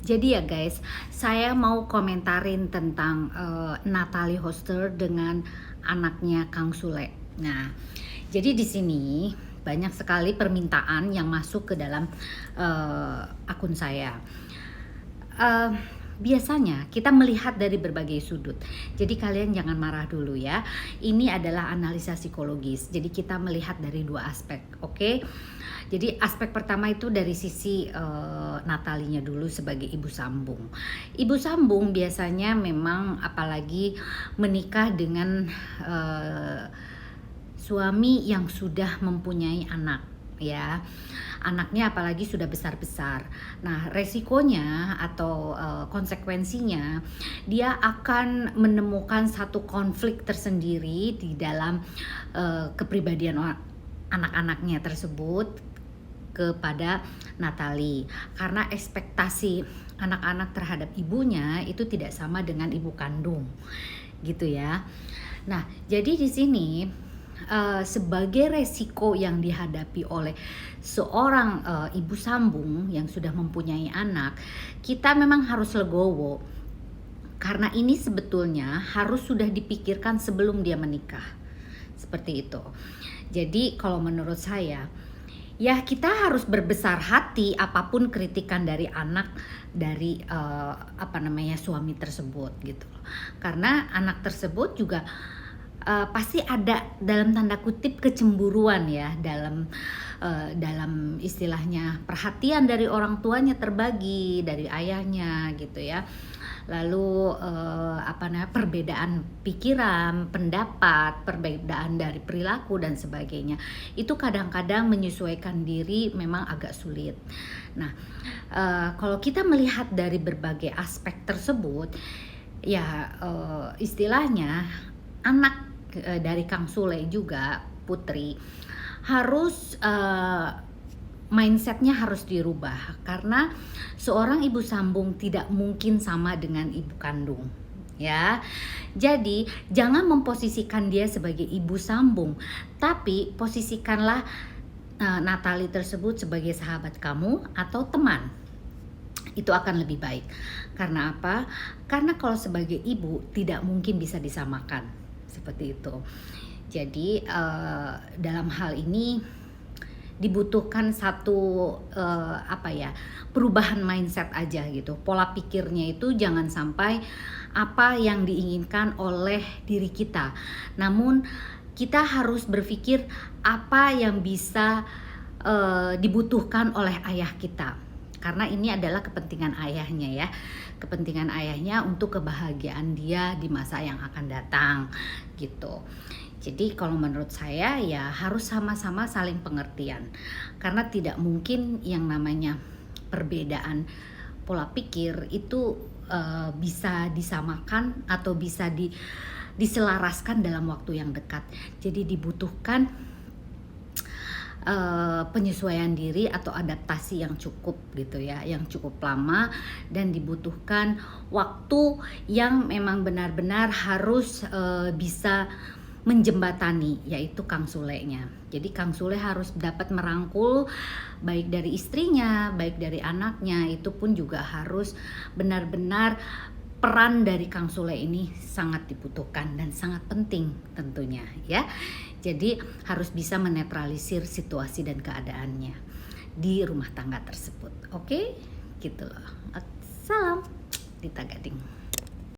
Jadi ya guys, saya mau komentarin tentang Natalie Hoster dengan anaknya Kang Sule. Nah, jadi di sini banyak sekali permintaan yang masuk ke dalam akun saya. Eh, Biasanya kita melihat dari berbagai sudut. Jadi kalian jangan marah dulu ya. Ini adalah analisa psikologis. Jadi kita melihat dari dua aspek, oke? Jadi aspek pertama itu dari sisi Natalinya dulu sebagai ibu sambung. Ibu sambung biasanya memang apalagi menikah dengan suami yang sudah mempunyai anak, ya. Anaknya apalagi sudah besar-besar. Nah, resikonya atau konsekuensinya dia akan menemukan satu konflik tersendiri di dalam kepribadian anak-anaknya tersebut kepada Natalie, karena ekspektasi anak-anak terhadap ibunya itu tidak sama dengan ibu kandung, gitu ya. Nah, jadi di sini sebagai resiko yang dihadapi oleh seorang ibu sambung yang sudah mempunyai anak, kita memang harus legowo karena ini sebetulnya harus sudah dipikirkan sebelum dia menikah, seperti itu. Jadi kalau menurut saya, ya kita harus berbesar hati apapun kritikan dari anak dari suami tersebut gitu. Karena anak tersebut juga pasti ada dalam tanda kutip kecemburuan ya, dalam istilahnya perhatian dari orang tuanya terbagi dari ayahnya gitu ya. Lalu perbedaan pikiran, pendapat, perbedaan dari perilaku dan sebagainya. Itu kadang-kadang menyesuaikan diri memang agak sulit. Nah, kalau kita melihat dari berbagai aspek tersebut, ya istilahnya anak dari Kang Sule juga Putri harus mindsetnya harus dirubah, karena seorang ibu sambung tidak mungkin sama dengan ibu kandung ya. Jadi jangan memposisikan dia sebagai ibu sambung, tapi posisikanlah Natalie tersebut sebagai sahabat kamu atau teman. Itu akan lebih baik. Karena apa? Karena kalau sebagai ibu tidak mungkin bisa disamakan seperti itu. Jadi dalam hal ini dibutuhkan satu perubahan mindset aja gitu. Pola pikirnya itu jangan sampai apa yang diinginkan oleh diri kita, namun kita harus berpikir apa yang bisa dibutuhkan oleh ayah kita, karena ini adalah kepentingan ayahnya ya, kepentingan ayahnya untuk kebahagiaan dia di masa yang akan datang gitu. Jadi kalau menurut saya ya harus sama-sama saling pengertian, karena tidak mungkin yang namanya perbedaan pola pikir itu bisa disamakan atau bisa diselaraskan dalam waktu yang dekat. Jadi dibutuhkan penyesuaian diri atau adaptasi yang cukup gitu ya, yang cukup lama, dan dibutuhkan waktu yang memang benar-benar harus bisa menjembatani, yaitu Kang Sule-nya. Jadi Kang Sule harus dapat merangkul baik dari istrinya, baik dari anaknya. Itu pun juga harus benar-benar, peran dari Kang Sule ini sangat dibutuhkan dan sangat penting tentunya ya. Jadi harus bisa menetralisir situasi dan keadaannya di rumah tangga tersebut. Oke? Gitu loh. Salam Dita Gading.